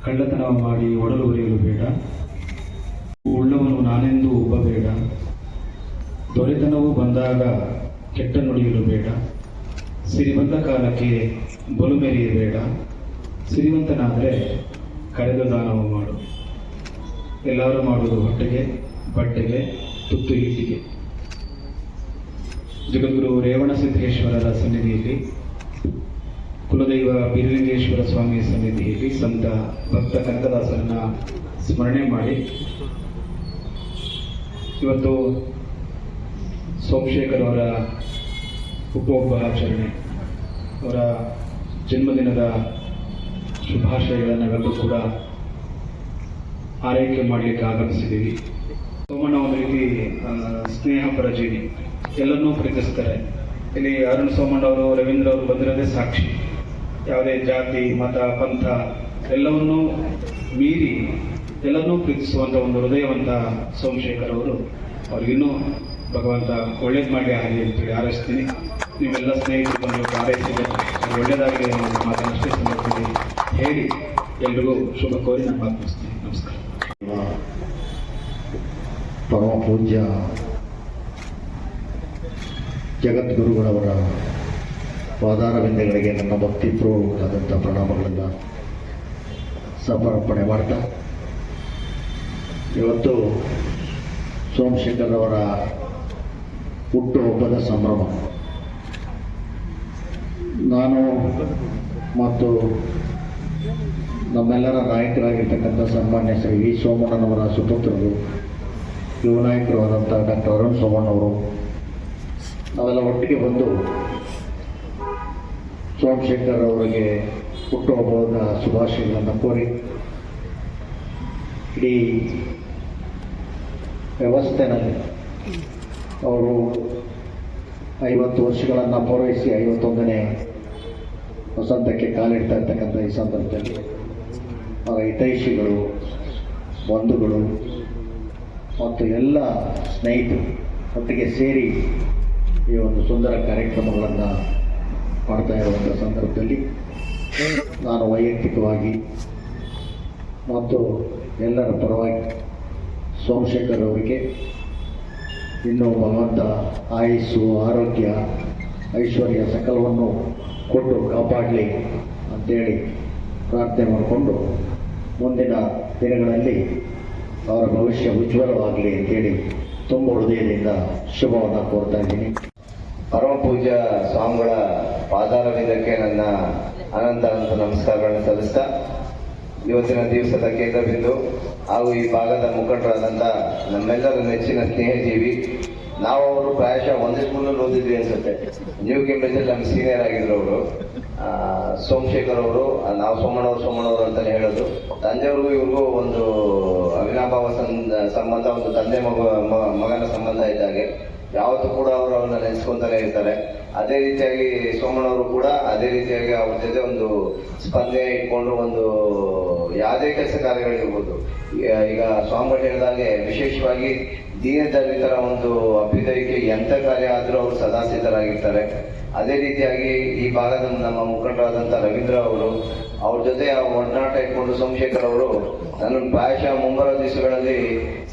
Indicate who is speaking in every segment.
Speaker 1: ಕಳ್ಳತನ ಮಾಡಿ ಒಡಲು ಬರೆಯಲು ಬೇಡ, ಉಳ್ಳವನು ನಾನೆಂದು ಒಬ್ಬಬೇಡ, ದೊರೆತನವು ಬಂದಾಗ ಕೆಟ್ಟ ನುಡಿಯಲು ಬೇಡ, ಸಿರಿ ಬಂದ ಕಾಲಕ್ಕೆ ಬಲು ಮೆರೆಯಬೇಡ, ಸಿರಿವಂತನಾದರೆ ಕರೆದ ದಾನವು ಮಾಡು. ಎಲ್ಲರೂ ಮಾಡುವುದು ಹೊಟ್ಟೆಗೆ, ಬಟ್ಟೆಗೆ, ತುತ್ತು ಹಿಟ್ಟಿಗೆ. ಜಗದ್ಗುರು ರೇವಣಸಿದ್ದೇಶ್ವರರ ಸನ್ನಿಧಿಯಲ್ಲಿ, ಕುಲದೈವ ಬೀರಲಿಂಗೇಶ್ವರ ಸ್ವಾಮಿ ಸನ್ನಿಧಿಯಲ್ಲಿ ಸಂತ ಭಕ್ತ ಕನಕದಾಸರನ್ನ ಸ್ಮರಣೆ ಮಾಡಿ ಇವತ್ತು ಸೋಮಶೇಖರ್ ಅವರ ಹುಟ್ಟುಹಬ್ಬ ಆಚರಣೆ, ಅವರ ಜನ್ಮದಿನದ ಶುಭಾಶಯಗಳನ್ನೆಲ್ಲರೂ ಕೂಡ ಆರೈಕೆ ಮಾಡಲಿಕ್ಕೆ ಆಗಮಿಸಿದ್ದೀವಿ. ಸೋಮಣ್ಣ ಒಂದು ರೀತಿ ಸ್ನೇಹಪರ ಜೀವಿ, ಎಲ್ಲರನ್ನೂ ಪ್ರೀತಿಸ್ತಾರೆ. ಇಲ್ಲಿ ಅರುಣ್ ಸೋಮಣ್ಣ ಅವರು, ರವೀಂದ್ರ ಅವರು ಬಂದಿರೋದೇ ಸಾಕ್ಷಿ. ಯಾವುದೇ ಜಾತಿ, ಮತ, ಪಂಥ ಎಲ್ಲವನ್ನೂ ಮೀರಿ ಎಲ್ಲರನ್ನೂ ಪ್ರೀತಿಸುವಂಥ ಒಂದು ಹೃದಯವಂತ ಸೋಮಶೇಖರ್ ಅವರು. ಅವ್ರಿಗಿನ್ನೂ ಭಗವಂತ ಒಳ್ಳೇದು ಮಾಡಿ ಆಗಲಿ ಅಂತೇಳಿ ಹಾರೈಸ್ತೀನಿ. ನೀವೆಲ್ಲ ಸ್ನೇಹಿತರು ಬಂದು ಹಾರೈಸಿದೆ, ಒಳ್ಳೆಯದಾಗಲಿ ಅನ್ನೋ ಮಾತನ್ನಷ್ಟೇ ಸಂದರ್ಭದಲ್ಲಿ ಹೇಳಿ ಎಲ್ರಿಗೂ ಶುಭ ಕೋರಿ ನಾನು ಮಾತನಾಡ್ತೀನಿ. ನಮಸ್ಕಾರ.
Speaker 2: ಪರಮ ಪೂಜ್ಯ ಜಗದ್ಗುರುಗಳವರ ಪಾದಾರವಿಂದಗಳಿಗೆ ನನ್ನ ಭಕ್ತಿಪೂರ್ವಕವಾದಂಥ ಪ್ರಣಾಮಗಳನ್ನು ಸಮರ್ಪಣೆ ಮಾಡ್ತಾ, ಇವತ್ತು ಸೋಮಶೇಖರ್ ಅವರ ಹುಟ್ಟುಹಬ್ಬದ ಸಂಭ್ರಮ. ನಾನು ಮತ್ತು ನಮ್ಮೆಲ್ಲರ ನಾಯಕರಾಗಿರ್ತಕ್ಕಂಥ ಸನ್ಮಾನ್ಯ ಶ್ರೀ ವಿ ಸೋಮಣ್ಣನವರ ಸುಪುತ್ರರು, ಯುವ ನಾಯಕರು ಆದಂಥ ಡಾಕ್ಟರ್ ಅರುಣ್ ಸೋಮಣ್ಣವರು ನಾವೆಲ್ಲ ಒಟ್ಟಿಗೆ ಬಂದು ಸೋಮಶೇಖರ್ ಅವರಿಗೆ ಹುಟ್ಟುಹಬ್ಬದ ಶುಭಾಶಯಗಳನ್ನು ಕೋರಿ ಇಡೀ ವ್ಯವಸ್ಥೆನಲ್ಲಿ ಅವರು 50 ವರ್ಷಗಳನ್ನು ಪೂರೈಸಿ 51ನೇ ವಸಂತಕ್ಕೆ ಕಾಲಿಡ್ತಾ ಇರ್ತಕ್ಕಂಥ ಈ ಸಂದರ್ಭದಲ್ಲಿ ಅವರ ಹಿತೈಷಿಗಳು, ಬಂಧುಗಳು ಮತ್ತು ಎಲ್ಲ ಸ್ನೇಹಿತರು ಒಟ್ಟಿಗೆ ಸೇರಿ ಈ ಒಂದು ಸುಂದರ ಕಾರ್ಯಕ್ರಮಗಳನ್ನು ಮಾಡ್ತಾ ಇರುವಂಥ ಸಂದರ್ಭದಲ್ಲಿ ನಾನು ವೈಯಕ್ತಿಕವಾಗಿ ಮತ್ತು ಎಲ್ಲರ ಪರವಾಗಿ ಸೋಮಶೇಖರ್ ಅವರಿಗೆ ಇನ್ನೂ ಭಗವಂತ ಆಯುಸ್ಸು, ಆರೋಗ್ಯ, ಐಶ್ವರ್ಯ ಸಕಲವನ್ನು ಕೊಟ್ಟು ಕಾಪಾಡಲಿ ಅಂತೇಳಿ ಪ್ರಾರ್ಥನೆ ಮಾಡಿಕೊಂಡು ಮುಂದಿನ ದಿನಗಳಲ್ಲಿ ಅವರ ಭವಿಷ್ಯ ಉಜ್ವಲವಾಗಲಿ ಅಂತೇಳಿ ತುಂಬ ಹೃದಯದಿಂದ ಶುಭವನ್ನು ಕೋರ್ತಾ ಇದ್ದೀನಿ.
Speaker 3: ಪರಮ ಪೂಜ್ಯ ಸ್ವಾಮಿಗಳ ಪಾದಾರವಿಂದಕ್ಕೆ ನನ್ನ ಅನಂತ ನಮಸ್ಕಾರಗಳನ್ನು ಸಲ್ಲಿಸ್ತಾ, ಇವತ್ತಿನ ದಿವಸದ ಕೇಂದ್ರಬಿಂದು ಹಾಗೂ ಈ ಭಾಗದ ಮುಖಂಡರಾದಂಥ ನಮ್ಮೆಲ್ಲರ ನೆಚ್ಚಿನ ಸ್ನೇಹಜೀವಿ, ನಾವು ಅವರು ಪ್ರಾಯಶಃ ಒಂದೇ ಸ್ಕೂಲಲ್ಲಿ ಓದಿದ್ವಿ ಅನ್ಸುತ್ತೆ. ನ್ಯೂ ಕೇಂಬ್ರಿಡ್ಜಲ್ಲಿ ನಮ್ಮ ಸೀನಿಯರ್ ಆಗಿದ್ರು ಅವರು. ಸೋಮಶೇಖರ್ ಅವರು, ನಾವು ಸೋಮಣ್ಣವರು ಅಂತಲೇ ಹೇಳೋದು. ತಂದೆಯವ್ರಿಗೂ ಇವ್ರಿಗೂ ಒಂದು ಅವಿನಾಭಾವ ಸಂಬಂಧ, ಒಂದು ತಂದೆ ಮಗನ ಸಂಬಂಧ ಇದ್ದಾಗೆ. ಯಾವತ್ತೂ ಕೂಡ ಅವರು ಅವ್ರನ್ನ ನೆನೆಸ್ಕೊಂತಾನೆ ಇರ್ತಾರೆ. ಅದೇ ರೀತಿಯಾಗಿ ಸೋಮಣ್ಣವರು ಕೂಡ ಅದೇ ರೀತಿಯಾಗಿ ಅವ್ರ ಜೊತೆ ಒಂದು ಸ್ಪಂದನೆ ಇಟ್ಕೊಂಡು ಒಂದು ಯಾವುದೇ ಕೆಲಸ ಕಾರ್ಯಗಳಿರ್ಬೋದು. ಈಗ ಸ್ವಾಮಿಗಳು ಹೇಳಿದಾಗೆ ವಿಶೇಷವಾಗಿ ದೀನದಲಿತರ ಒಂದು ಅಭ್ಯುದಯಕ್ಕೆ ಎಂಥ ಕಾರ್ಯ ಆದರೂ ಅವರು ಸದಾ ಸಿದ್ಧರಾಗಿರ್ತಾರೆ. ಅದೇ ರೀತಿಯಾಗಿ ಈ ಭಾಗದ ನಮ್ಮ ಮುಖಂಡರಾದಂಥ ರವೀಂದ್ರ ಅವರು, ಅವ್ರ ಜೊತೆ ಒಡನಾಟ ಇಟ್ಕೊಂಡು ಸೋಮಶೇಖರ್ ಅವರು ನನ್ನ ಪ್ರಾಯಶಃ ಮುಂಬರುವ ದಿವಸಗಳಲ್ಲಿ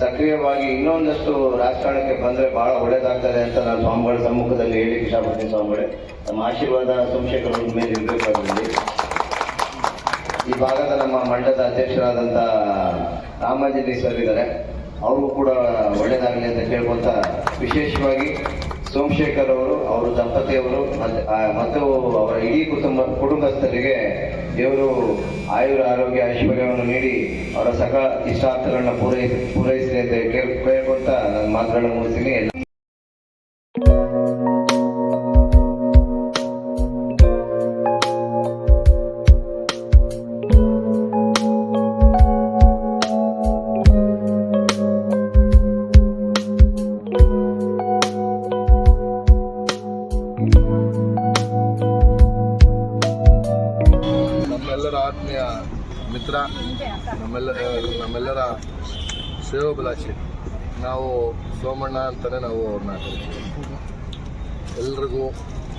Speaker 3: ಸಕ್ರಿಯವಾಗಿ ಇನ್ನೊಂದಷ್ಟು ರಾಜಕಾರಣಕ್ಕೆ ಬಂದರೆ ಬಹಳ ಒಳ್ಳೇದಾಗ್ತದೆ ಅಂತ ನಾನು ಸ್ವಾಮಿಗಳ ಸಮ್ಮುಖದಲ್ಲಿ ಹೇಳಿ ಇಷ್ಟಪಡ್ತೀನಿ. ಸ್ವಾಮಿಗಳೇ, ನಮ್ಮ ಆಶೀರ್ವಾದ ಸೋಮಶೇಖರ್ ಅವ್ರ ಮೇಲೆ ಇರಬೇಕಾದಲ್ಲಿ. ಈ ಭಾಗದ ನಮ್ಮ ಮಂಡಲದ ಅಧ್ಯಕ್ಷರಾದಂಥ ರಾಮಾಂಜಲಿ ಸರ್ ಇದ್ದಾರೆ, ಅವ್ರಿಗೂ ಕೂಡ ಒಳ್ಳೇದಾಗಲಿ ಅಂತ ಕೇಳ್ಕೊಂತ, ವಿಶೇಷವಾಗಿ ಸೋಮಶೇಖರ್ ಅವರು, ಅವರ ದಂಪತಿಯವರು ಮತ್ತು ಅವರ ಇಡೀ ಕುಟುಂಬಸ್ಥರಿಗೆ ದೇವರು ಆಯುರ, ಆರೋಗ್ಯ, ಐಶ್ವರ್ಯವನ್ನು ನೀಡಿ ಅವರ ಸಕಲ ಇಷ್ಟಾರ್ಥಗಳನ್ನ ಪೂರೈಸಲಿ ಅಂತ ಕೇಳ್ಕೊಂತ ನನ್ನ ಮಾತುಗಳನ್ನ ಮುಗಿಸ್ತೀನಿ.
Speaker 4: ನಮ್ಮೆಲ್ಲರ ಆತ್ಮೀಯ ಮಿತ್ರ, ನಮ್ಮೆಲ್ಲರ ಶ್ರೇಯೋಭಿಲಾಷಿ. ನಾವು ಸೋಮಣ್ಣ ಅಂತಲೇ ನಾವು ಅವ್ರನ್ನ ಎಲ್ರಿಗೂ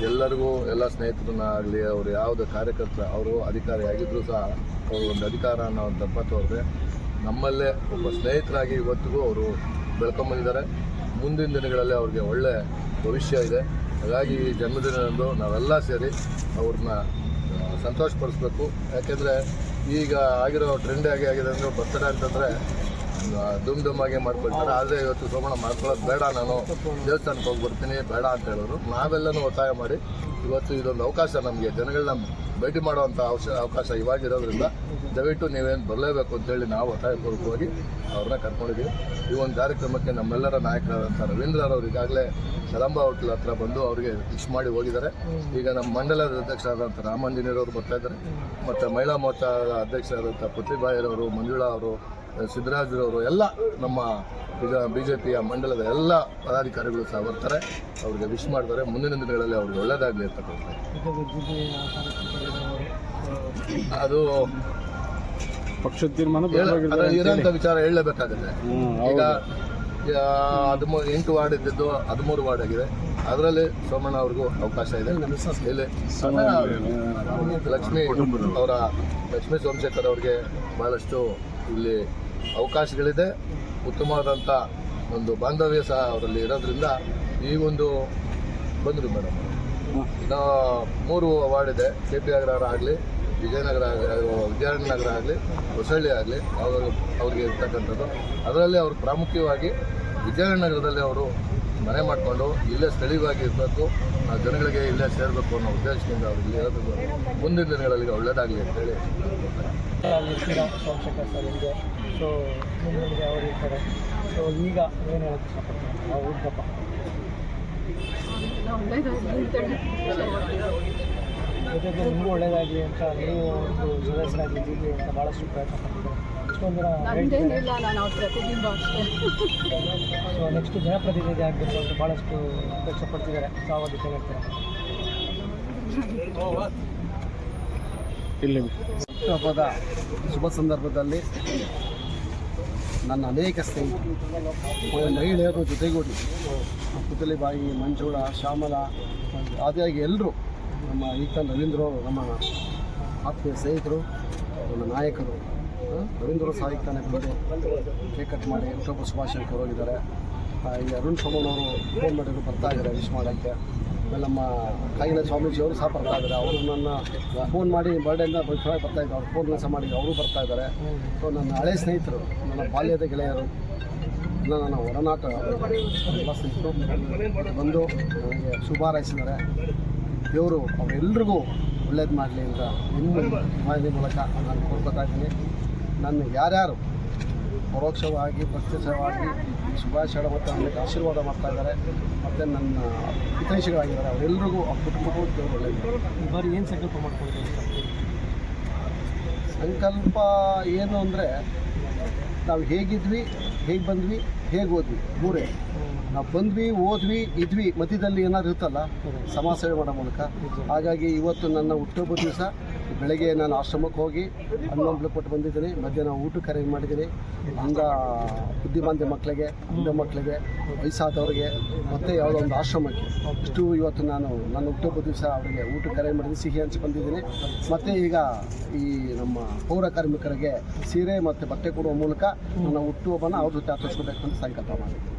Speaker 4: ಎಲ್ಲರಿಗೂ ಎಲ್ಲ ಸ್ನೇಹಿತರನ್ನ ಆಗಲಿ ಅವರು ಯಾವುದೇ ಕಾರ್ಯಕರ್ತ ಅವರು ಅಧಿಕಾರಿಯಾಗಿದ್ದರೂ ಸಹ ಅವರು ಒಂದು ಅಧಿಕಾರ ಅನ್ನೋ ಒಂದು ತಪ್ಪ ತೋರದೆ ನಮ್ಮಲ್ಲೇ ಒಬ್ಬ ಸ್ನೇಹಿತರಾಗಿ ಇವತ್ತಿಗೂ ಅವರು ಬೆಳ್ಕೊಂಬಂದಿದ್ದಾರೆ. ಮುಂದಿನ ದಿನಗಳಲ್ಲಿ ಅವ್ರಿಗೆ ಒಳ್ಳೆ ಭವಿಷ್ಯ ಇದೆ. ಹಾಗಾಗಿ ಈ ಜನ್ಮದಿನದಂದು ನಾವೆಲ್ಲ ಸೇರಿ ಅವ್ರನ್ನ ಸಂತೋಷಪಡಿಸ್ಬೇಕು. ಯಾಕೆಂದರೆ ಈಗ ಆಗಿರೋ ಟ್ರೆಂಡ್ ಆಗಿದೆ ಅಂದರೆ ಬರ್ತಡೇ ಅಂತಂದರೆ ದುಮ್ ಆಗಿ ಮಾಡ್ಕೊಳ್ತಾರೆ. ಆದರೆ ಇವತ್ತು ಸೋಮಣ್ಣ ಮಾಡ್ಕೊಳ್ಳೋದು ಬೇಡ, ನಾನು ದೇವಸ್ಥಾನಕ್ಕೆ ಹೋಗಿ ಬರ್ತೀನಿ ಬೇಡ ಅಂತ ಹೇಳಿದ್ರು. ನಾವೆಲ್ಲನೂ ಒತ್ತಾಯ ಮಾಡಿ ಇವತ್ತು ಇದೊಂದು ಅವಕಾಶ ನಮಗೆ ಜನಗಳನ್ನ ಭೇಟಿ ಮಾಡುವಂಥ ಅವಕಾಶ ಇವಾಗಿರೋದ್ರಿಂದ ದಯವಿಟ್ಟು ನೀವೇನು ಬರಲೇಬೇಕು ಅಂತೇಳಿ ನಾವು ಒತ್ತಾಯಪೂರ್ವಕವಾಗಿ ಅವ್ರನ್ನ ಕರ್ಕೊಂಡಿದ್ದೀವಿ. ಈ ಒಂದು ಕಾರ್ಯಕ್ರಮಕ್ಕೆ ನಮ್ಮೆಲ್ಲರ ನಾಯಕರಾದಂಥ ರವೀಂದ್ರರವರು ಈಗಾಗಲೇ ಕದಂಬ ಹೋಟ್ಲ್ ಹತ್ರ ಬಂದು ಅವರಿಗೆ ವಿಶ್ ಮಾಡಿ ಹೋಗಿದ್ದಾರೆ. ಈಗ ನಮ್ಮ ಮಂಡಲದ ಅಧ್ಯಕ್ಷರಾದಂಥ ರಾಮಾಂಜನೇಯರವರು ಬರ್ತಾ ಇದ್ದಾರೆ, ಮತ್ತು ಮಹಿಳಾ ಮೋರ್ಚಾ ಅಧ್ಯಕ್ಷರಾದಂಥ ಪೃಥ್ವಿಬಾಯಿರವರು, ಮಂಜುಳಾ ಅವರು, ಸಿದ್ದರಾಜರವರು ಎಲ್ಲ ನಮ್ಮ BJPಯ ಮಂಡಲದ ಎಲ್ಲ ಪದಾಧಿಕಾರಿಗಳು ಸಹ ಬರ್ತಾರೆ, ಅವ್ರಿಗೆ ವಿಶ್ ಮಾಡ್ತಾರೆ. ಮುಂದಿನ ದಿನಗಳಲ್ಲಿ ಅವ್ರಿಗೆ ಒಳ್ಳೆಯದಾಗಲಿ ಅಂತ ಹೇಳ್ತಾರೆ. ಅದು
Speaker 5: ಪಕ್ಷದ ತೀರ್ಮಾನ
Speaker 4: ಇರೋಂಥ ವಿಚಾರ ಹೇಳಲೇಬೇಕಾಗುತ್ತೆ. ಈಗ 8 ವಾರ್ಡ್ ಇದ್ದಿದ್ದು 13 ವಾರ್ಡ್ ಆಗಿದೆ. ಅದರಲ್ಲಿ ಸೋಮಣ್ಣ ಅವ್ರಿಗೂ ಅವಕಾಶ ಇದೆ. ಇಲ್ಲಿ ಲಕ್ಷ್ಮೀ ಸೋಮಶೇಖರ್ ಅವ್ರಿಗೆ ಭಾಳಷ್ಟು ಇಲ್ಲಿ ಅವಕಾಶಗಳಿದೆ. ಉತ್ತಮವಾದಂಥ ಒಂದು ಬಾಂಧವ್ಯ ಸಹ ಅವರಲ್ಲಿ ಇರೋದ್ರಿಂದ ಈ ಒಂದು ಬಂದರು ಮೇಡಮ್. ಇನ್ನು 3 ವಾರ್ಡ್ ಇದೆ. KP ನಗರ ಆಗಲಿ, ವಿಜಯನಗರ ಆಗಲಿ, ಹೊಸಳ್ಳಿ ಆಗಲಿ ಅವ್ರಿಗೆ ಇರ್ತಕ್ಕಂಥದ್ದು. ಅದರಲ್ಲಿ ಅವರು ಪ್ರಾಮುಖ್ಯವಾಗಿ ವಿಜಯನಗರದಲ್ಲಿ ಅವರು ಮನೆ ಮಾಡಿಕೊಂಡು ಇಲ್ಲೇ ಸ್ಥಳೀಯವಾಗಿ ಇರಬೇಕು, ಜನಗಳಿಗೆ ಇಲ್ಲೇ ಸೇರಬೇಕು ಅನ್ನೋ ಉದ್ದೇಶದಿಂದ ಅವರು ಇಲ್ಲಿ ಇರೋದು. ಮುಂದಿನ ದಿನಗಳಲ್ಲಿ ಒಳ್ಳೆಯದಾಗಲಿ ಅಂತೇಳಿ
Speaker 6: ಸೋಮಶೇಖರ್ ಸರ್ ಹಿಂದೆ. ಸೊ ನಿಮಗೆ ಅವರು ಇರ್ತಾರೆ. ಸೊ ಈಗ ಏನು ಹೇಳೋಕ್ಕೆ ಇಷ್ಟಪಡ್ತಾರೆ ನಾವು ಉದ್ದಪ್ಪ ಜೊತೆಗೆ ನಿಮಗೂ ಒಳ್ಳೆಯದಾಗಲಿ ಅಂತ ನೀವು ಒಂದು ಸದಸ್ಯರಾಗಿದ್ದೀವಿ ಅಂತ ಭಾಳಷ್ಟು ಪ್ರಯತ್ನ ಪಟ್ಟಿದ್ದಾರೆ. ಇಷ್ಟೊಂದು ಸೊ ನೆಕ್ಸ್ಟ್ ಜನಪ್ರತಿನಿಧಿ ಆಗಬೇಕು ಅಂತ ಭಾಳಷ್ಟು ಅಪೇಕ್ಷೆ ಪಡ್ತಿದ್ದಾರೆ. ತಾವು ಹೇಳ್ತಾರೆ
Speaker 5: ಇಲ್ಲಿ
Speaker 6: ಹಬ್ಬದ ಶುಭ ಸಂದರ್ಭದಲ್ಲಿ ನನ್ನ ಅನೇಕ ಸ್ನೇಹಿತರು ಮಹಿಳೆಯರು ಜೊತೆಗೂಡಿ ಪುತಲಿಬಾಯಿ, ಮಂಜುಳಾ, ಶ್ಯಾಮಲಾ ಆದಿಯಾಗಿ ಎಲ್ಲರೂ ನಮ್ಮ ಈತನ್ ರವೀಂದ್ರವರು ನಮ್ಮ ಆತ್ಮೀಯ ಸ್ನೇಹಿತರು, ನನ್ನ ನಾಯಕರು. ರವೀಂದ್ರ ಸಾಹಿತ್ಯನೇ ಬಂದು ಕೇಕ್ ಕಟ್ ಮಾಡಿ ಅಕ್ಟೋಬರ್ ಶುಭಾಶಯಕ್ಕೆ ಹೋಗಿದ್ದಾರೆ. ಈಗ ಅರುಣ್ ಸೋಮಣ್ಣವರು ಫೋನ್ ಮಾಡಿದ್ರು, ಬರ್ತಾ ಇದ್ದಾರೆ ವಿಶ್ ಮಾಡೋಕ್ಕೆ. ಆಮೇಲೆ ನಮ್ಮ ಕಾಯಿಲೆ ಸ್ವಾಮೀಜಿಯವರು ಸಹ ಬರ್ತಾ ಇದ್ದಾರೆ. ಅವರು ನನ್ನ ಫೋನ್ ಮಾಡಿ ಬರ್ಡೇಯಿಂದ ಬರ್ತಾಯಿದ್ದಾರೆ. ಅವ್ರು ಫೋನ್ ಕೆಲಸ ಮಾಡಿ ಅವರು ಬರ್ತಾ ಇದ್ದಾರೆ. ಸೊ ನನ್ನ ಹಳೆ ಸ್ನೇಹಿತರು, ನನ್ನ ಬಾಲ್ಯದ ಗೆಳೆಯರು, ನನ್ನ ಒಡನಾಟ ಎಲ್ಲ ಸ್ನೇಹಿತರು ಬಂದು ನನಗೆ ಶುಭ ಹಾರೈಸಿದ್ದಾರೆ. ದೇವರು ಅವರೆಲ್ಲರಿಗೂ ಒಳ್ಳೇದು ಮಾಡಲಿ ಅಂತ ನಿಮ್ಮ ಮಾಹಿತಿ ಮೂಲಕ ನಾನು ಕೋರ್ಕೊತಾ ಇದ್ದೀನಿ. ನನ್ನ ಯಾರ್ಯಾರು ಪರೋಕ್ಷವಾಗಿ ಪ್ರತ್ಯಕ್ಷವಾಗಿ ಶುಭಾಶಯ ಮತ್ತು ನನಗೆ ಆಶೀರ್ವಾದ ಮಾಡ್ತಾ ಇದ್ದಾರೆ ಮತ್ತು ನನ್ನ ಹಿತೈಷಿಗಳಾಗಿದ್ದಾರೆ ಅವರೆಲ್ಲರಿಗೂ ಆ ಕುಟುಂಬಕ್ಕೂ ದೇವರು ಒಳ್ಳೆಯದು. ಈ ಬಾರಿ ಏನು ಸಂಕಲ್ಪ ಮಾಡ್ಕೊಳ್ತೀವಿ?
Speaker 7: ಸಂಕಲ್ಪ ಏನು ಅಂದರೆ ನಾವು ಹೇಗಿದ್ವಿ, ಹೇಗೆ ಬಂದ್ವಿ, ಹೇಗೆ ಹೋದ್ವಿ, ಮೂರೇ. ನಾವು ಬಂದ್ವಿ, ಓದ್ವಿ, ಇದ್ವಿ, ಮಧ್ಯದಲ್ಲಿ ಏನಾದ್ರು ಇರುತ್ತಲ್ಲ ಸಮಾಜ ಸೇವೆ ಮಾಡೋ ಮೂಲಕ. ಹಾಗಾಗಿ ಇವತ್ತು ನನ್ನ ಹುಟ್ಟುಹಬ್ಬದ ದಿವಸ ಬೆಳಗ್ಗೆ ನಾನು ಆಶ್ರಮಕ್ಕೆ ಹೋಗಿ ಹಣ್ಣು ಕೊಟ್ಟು ಬಂದಿದ್ದೀನಿ. ಮಧ್ಯಾಹ್ನ ಊಟಕ್ಕೆ ಅರೇಂಜ್ ಮಾಡಿದ್ದೀನಿ. ಅಂಧ ಬುದ್ಧಿಮಾಂದ್ಯ ಮಕ್ಕಳಿಗೆ, ಅಂಧ ಮಕ್ಕಳಿಗೆ, ವಯಸ್ಸಾದವ್ರಿಗೆ ಮತ್ತು ಯಾವುದೋ ಒಂದು ಆಶ್ರಮಕ್ಕೆ ಇಷ್ಟು ಇವತ್ತು ನಾನು ನನ್ನ ಹುಟ್ಟುಹಬ್ಬದ ದಿವಸ ಅವರಿಗೆ ಊಟಕ್ಕೆ ಅರೇಂಜ್ ಮಾಡಿದ್ದೀನಿ, ಸಿಹಿ ಹಂಚಿ ಬಂದಿದ್ದೀನಿ. ಮತ್ತು ಈಗ ಈ ನಮ್ಮ ಪೌರ ಕಾರ್ಮಿಕರಿಗೆ ಸೀರೆ ಮತ್ತು ಬಟ್ಟೆ ಕೊಡುವ ಮೂಲಕ ನನ್ನ ಹುಟ್ಟುಹಬ್ಬನ ಅವ್ರ ಜೊತೆ ಆಚರಿಸ್ಕೋಬೇಕು ಅಂತ ಸಂಕಲ್ಪ ಮಾಡಿದ್ದೀನಿ.